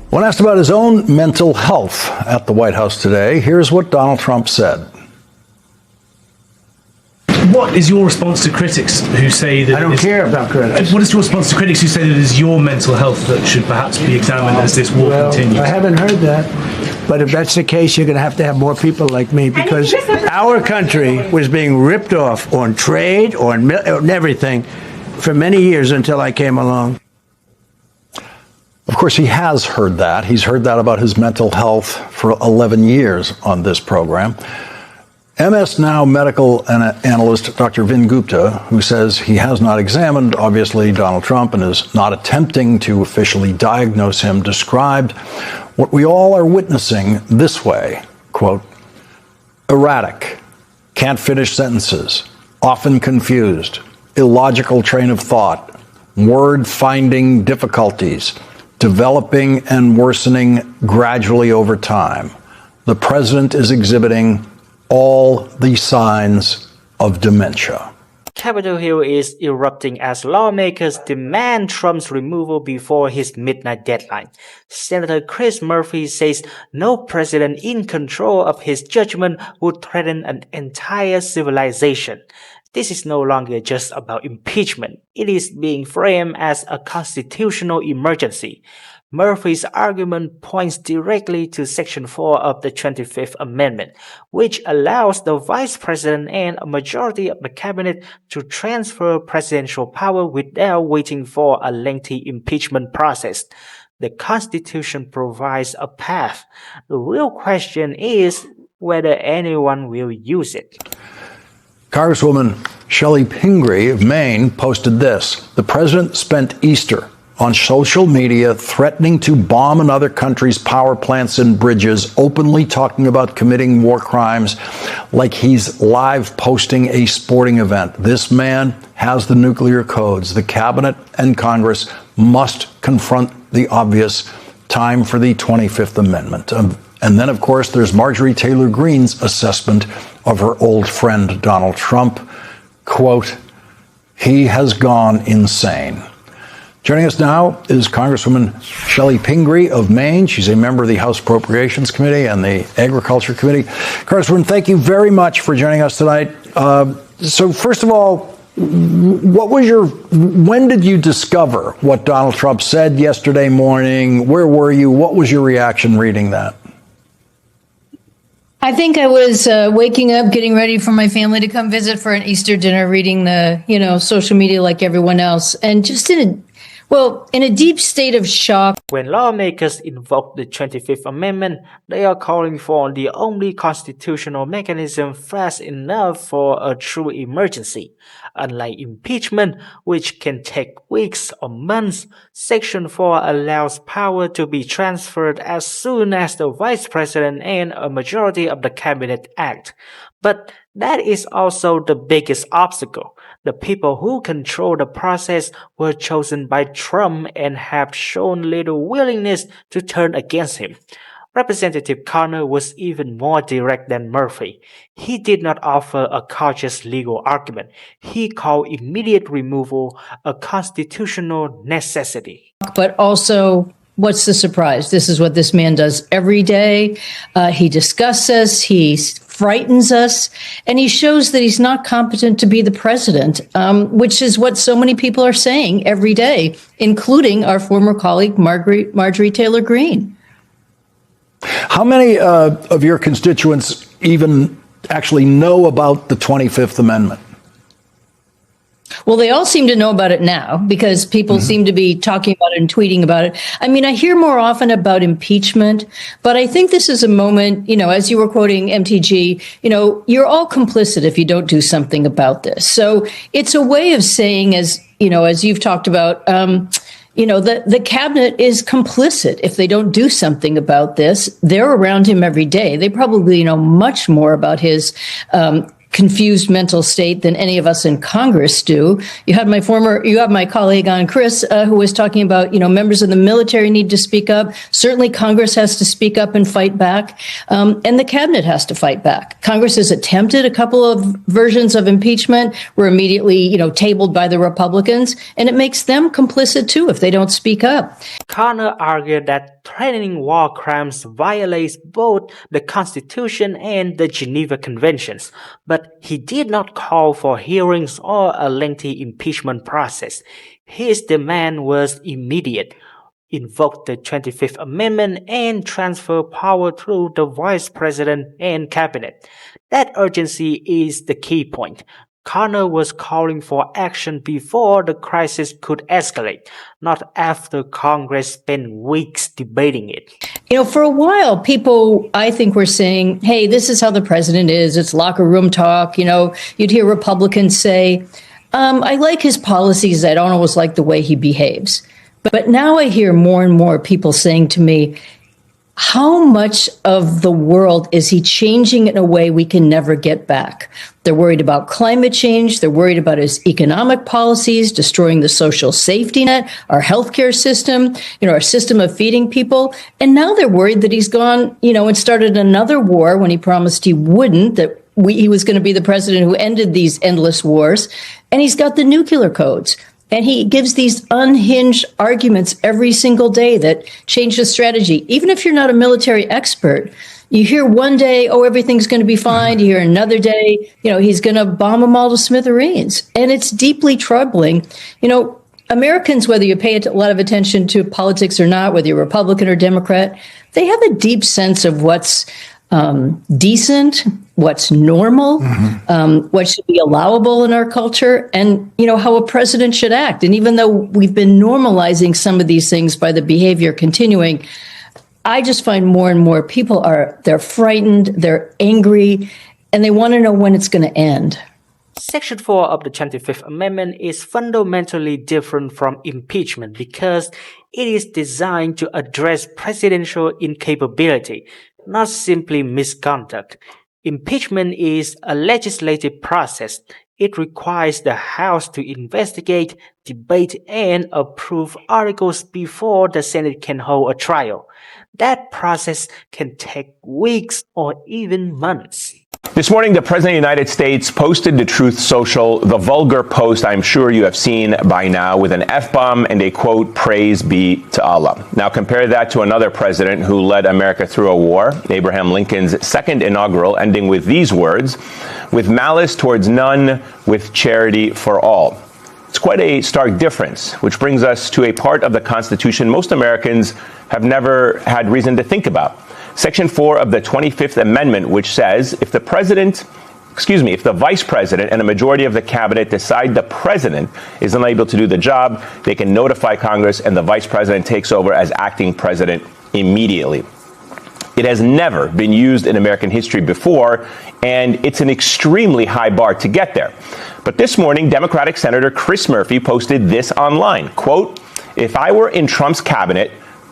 When asked about his own mental health at the White House today, here's what Donald Trump said. What is your response to critics who say that... I don't care about critics. What is your response to critics who say that it is your mental health that should perhaps be examined as this war continues? I haven't heard that. But if that's the case, you're going to have more people like me, because our country was being ripped off on trade, on everything, for many years until I came along. Of course, he has heard that. He's heard that about his mental health for 11 years on this program. MS Now medical analyst Dr. Vin Gupta, who says he has not examined, obviously, Donald Trump and is not attempting to officially diagnose him, described what we all are witnessing this way, quote, erratic, can't finish sentences, often confused, illogical train of thought, word finding difficulties, developing and worsening gradually over time. The president is exhibiting all the signs of dementia. Capitol Hill is erupting as lawmakers demand Trump's removal before his midnight deadline. Senator Chris Murphy says no president in control of his judgment would threaten an entire civilization. This is no longer just about impeachment. It is being framed as a constitutional emergency. Murphy's argument points directly to Section 4 of the 25th Amendment, which allows the vice president and a majority of the cabinet to transfer presidential power without waiting for a lengthy impeachment process. The Constitution provides a path. The real question is whether anyone will use it. Congresswoman Shelley Pingree of Maine posted this. The president spent Easter on social media threatening to bomb another country's power plants and bridges, openly talking about committing war crimes like he's live posting a sporting event. This man has the nuclear codes. The cabinet and Congress must confront the obvious. Time for the 25th Amendment. And then, of course, there's Marjorie Taylor Greene's assessment of her old friend Donald Trump. Quote, he has gone insane. Joining us now is Congresswoman Shelley Pingree of Maine. She's a member of the House Appropriations Committee and the Agriculture Committee. Congresswoman, thank you very much for joining us tonight. So first of all, when did you discover what Donald Trump said yesterday morning? Where were you? What was your reaction reading that? I think I was waking up, getting ready for my family to come visit for an Easter dinner, reading the, social media like everyone else, and just in a deep state of shock. When lawmakers invoke the 25th Amendment, they are calling for the only constitutional mechanism fast enough for a true emergency. Unlike impeachment, which can take weeks or months, Section 4 allows power to be transferred as soon as the vice president and a majority of the cabinet act. But that is also the biggest obstacle. The people who control the process were chosen by Trump and have shown little willingness to turn against him. Representative Connor was even more direct than Murphy. He did not offer a cautious legal argument. He called immediate removal a constitutional necessity. But also, what's the surprise? This is what this man does every day. He discusses us, he frightens us, and he shows that he's not competent to be the president, which is what so many people are saying every day, including our former colleague, Marjorie Taylor Greene. How many of your constituents even actually know about the 25th Amendment? Well, they all seem to know about it now because people seem to be talking about it and tweeting about it. I mean, I hear more often about impeachment, but I think this is a moment, as you were quoting MTG, you're all complicit if you don't do something about this. So it's a way of saying, as you've talked about, the cabinet is complicit if they don't do something about this. They're around him every day. They probably know much more about his confused mental state than any of us in Congress do. You have my colleague on, Chris, who was talking about, members of the military need to speak up. Certainly Congress has to speak up and fight back. And the cabinet has to fight back. Congress has attempted a couple of versions of impeachment, were immediately, tabled by the Republicans, and it makes them complicit too if they don't speak up. Connor argued that threatening war crimes violates both the Constitution and the Geneva Conventions, but he did not call for hearings or a lengthy impeachment process. His demand was immediate: invoke the 25th Amendment and transfer power through the Vice President and Cabinet. That urgency is the key point. Connor was calling for action before the crisis could escalate, not after Congress spent weeks debating it. For a while, people, I think, were saying, hey, this is how the president is. It's locker room talk. You'd hear Republicans say, I like his policies. I don't always like the way he behaves. But now I hear more and more people saying to me, how much of the world is he changing in a way we can never get back? They're worried about climate change. They're worried about his economic policies, destroying the social safety net, our healthcare system, our system of feeding people. And now they're worried that he's gone, and started another war when he promised he wouldn't, that he was going to be the president who ended these endless wars. And he's got the nuclear codes. And he gives these unhinged arguments every single day that change the strategy. Even if you're not a military expert, you hear one day, oh, everything's going to be fine. You hear another day, he's going to bomb them all to smithereens. And it's deeply troubling. Americans, whether you pay a lot of attention to politics or not, whether you're Republican or Democrat, they have a deep sense of what's decent, what's normal, what should be allowable in our culture, and how a president should act. And even though we've been normalizing some of these things by the behavior continuing, I just find more and more people they're frightened, they're angry, and they want to know when it's going to end. Section 4 of the 25th Amendment is fundamentally different from impeachment because it is designed to address presidential incapability, not simply misconduct. Impeachment is a legislative process. It requires the House to investigate, debate, and approve articles before the Senate can hold a trial. That process can take weeks or even months. This morning, the President of the United States posted to Truth Social the vulgar post I'm sure you have seen by now with an F-bomb and a quote, praise be to Allah. Now compare that to another president who led America through a war, Abraham Lincoln's second inaugural, ending with these words, with malice towards none, with charity for all. It's quite a stark difference, which brings us to a part of the Constitution most Americans have never had reason to think about. Section 4 of the 25th Amendment, which says if the Vice President and a majority of the cabinet decide the president is unable to do the job, they can notify Congress and the Vice President takes over as acting president immediately. It has never been used in American history before, and it's an extremely high bar to get there. But this morning, Democratic Senator Chris Murphy posted this online, quote, if I were in Trump's cabinet,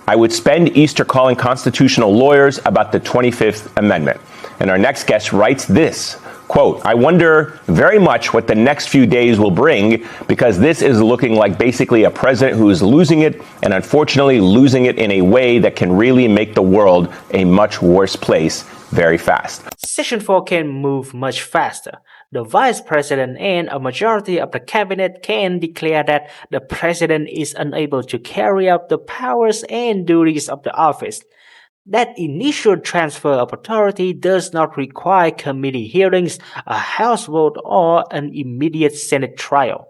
I would spend Easter calling constitutional lawyers about the 25th Amendment. And our next guest writes this, quote, I wonder very much what the next few days will bring because this is looking like basically a president who is losing it and unfortunately losing it in a way that can really make the world a much worse place very fast. Section 4 can move much faster. The Vice President and a majority of the Cabinet can declare that the President is unable to carry out the powers and duties of the office. That initial transfer of authority does not require committee hearings, a House vote, or an immediate Senate trial.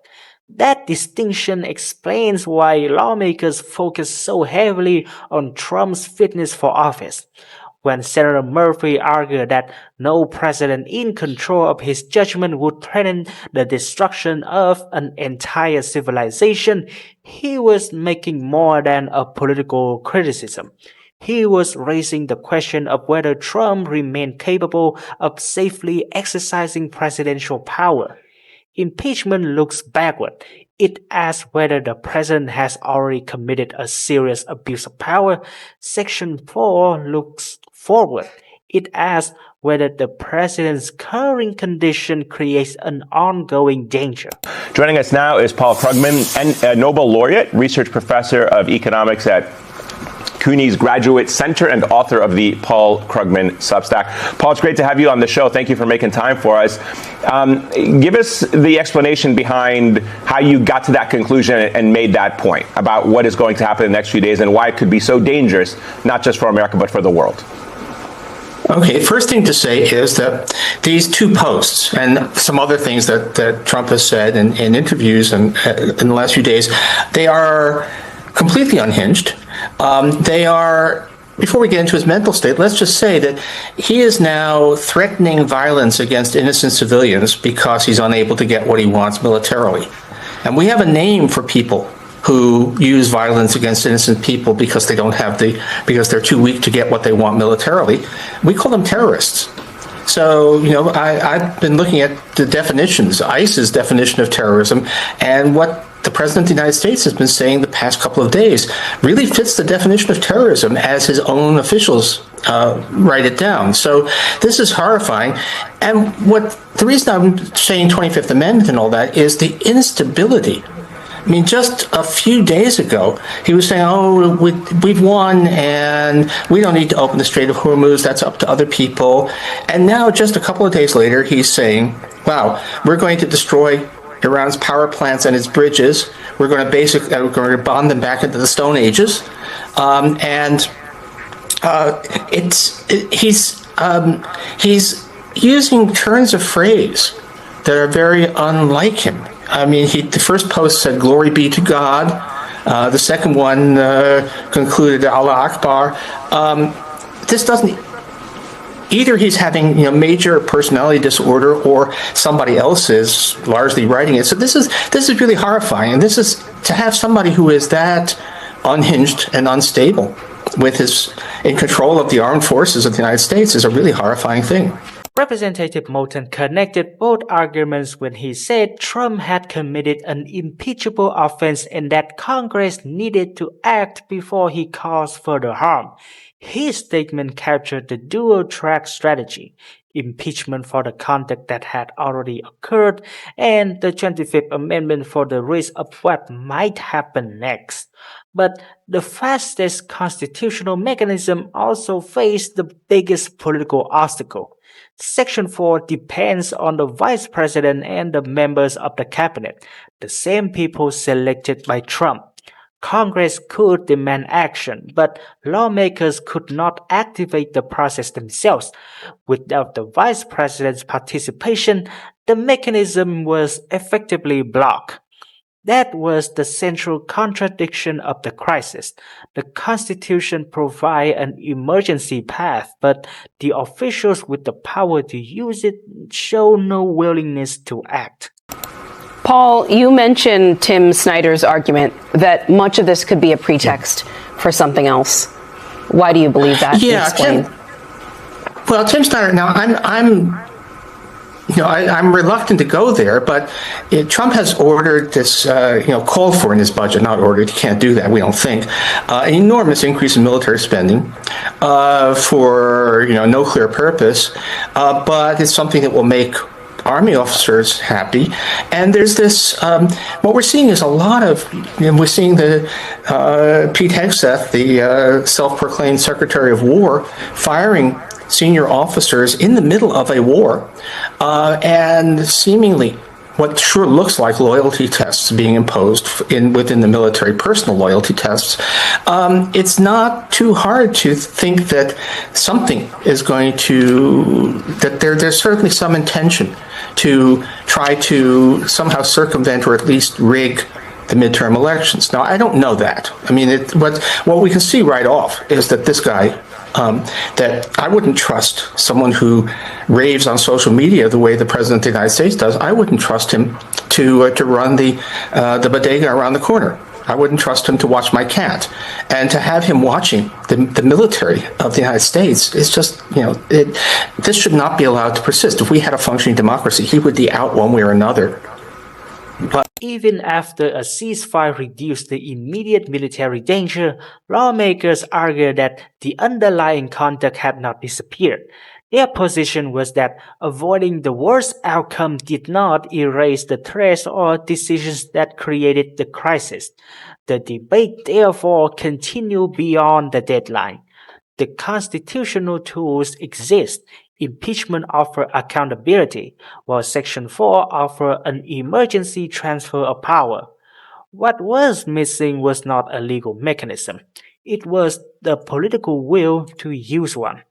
That distinction explains why lawmakers focus so heavily on Trump's fitness for office. When Senator Murphy argued that no president in control of his judgment would threaten the destruction of an entire civilization, he was making more than a political criticism. He was raising the question of whether Trump remained capable of safely exercising presidential power. Impeachment looks backward. It asks whether the president has already committed a serious abuse of power. Section 4 looks forward. It asks whether the president's current condition creates an ongoing danger. Joining us now is Paul Krugman, a Nobel laureate, research professor of economics at CUNY's Graduate Center and author of the Paul Krugman Substack. Paul, it's great to have you on the show. Thank you for making time for us. Give us the explanation behind how you got to that conclusion and made that point about what is going to happen in the next few days and why it could be so dangerous, not just for America, but for the world. Okay, first thing to say is that these two posts and some other things that Trump has said in interviews and in the last few days, they are completely unhinged. They are, before we get into his mental state, let's just say that he is now threatening violence against innocent civilians because he's unable to get what he wants militarily. And we have a name for people who use violence against innocent people because because they're too weak to get what they want militarily. We call them terrorists. So, I've been looking at the definitions, ICE's definition of terrorism, and what the President of the United States has been saying the past couple of days really fits the definition of terrorism as his own officials write it down. So this is horrifying. And the reason I'm saying 25th Amendment and all that is the instability. I mean, just a few days ago, he was saying, we've won and we don't need to open the Strait of Hormuz. That's up to other people. And now, just a couple of days later, he's saying, wow, we're going to destroy Iran's power plants and its bridges. We're going to bond them back into the Stone Ages. He's using turns of phrase that are very unlike him. I mean, the first post said, "Glory be to God." The second one concluded, "Allah Akbar." This doesn't. Either he's having major personality disorder, or somebody else is largely writing it. So this is really horrifying, and this is to have somebody who is that unhinged and unstable in control of the armed forces of the United States is a really horrifying thing. Representative Moulton connected both arguments when he said Trump had committed an impeachable offense and that Congress needed to act before he caused further harm. His statement captured the dual-track strategy: impeachment for the conduct that had already occurred, and the 25th Amendment for the risk of what might happen next. But the fastest constitutional mechanism also faced the biggest political obstacle. Section 4 depends on the Vice President and the members of the cabinet, the same people selected by Trump. Congress could demand action, but lawmakers could not activate the process themselves. Without the Vice President's participation, the mechanism was effectively blocked. That was the central contradiction of the crisis. The Constitution provides an emergency path, but the officials with the power to use it show no willingness to act. Paul, you mentioned Tim Snyder's argument that much of this could be a pretext for something else. Why do you believe that? Yeah, Tim Snyder. Now, I'm reluctant to go there, but Trump has ordered this, called for in his budget, not ordered, he can't do that, we don't think, an enormous increase in military spending for, no clear purpose, but it's something that will make Army officers happy. And there's this, what we're seeing is a lot of, we're seeing Pete Hegseth, the self-proclaimed Secretary of War, firing senior officers in the middle of a war, and seemingly what sure looks like loyalty tests being imposed within the military, personal loyalty tests. It's not too hard to think that something is going to, that there's certainly some intention to try to somehow circumvent or at least rig the midterm elections. Now, I don't know that. I mean, what we can see right off is that this guy, that I wouldn't trust someone who raves on social media the way the President of the United States does. I wouldn't trust him to run the bodega around the corner. I wouldn't trust him to watch my cat. And to have him watching the military of the United States is just, this should not be allowed to persist. If we had a functioning democracy, he would be out one way or another. But even after a ceasefire reduced the immediate military danger, lawmakers argue that the underlying conduct had not disappeared. Their position was that avoiding the worst outcome did not erase the threats or decisions that created the crisis. The debate therefore continued beyond the deadline. The constitutional tools exist. Impeachment offers accountability, while Section 4 offers an emergency transfer of power. What was missing was not a legal mechanism. It was the political will to use one.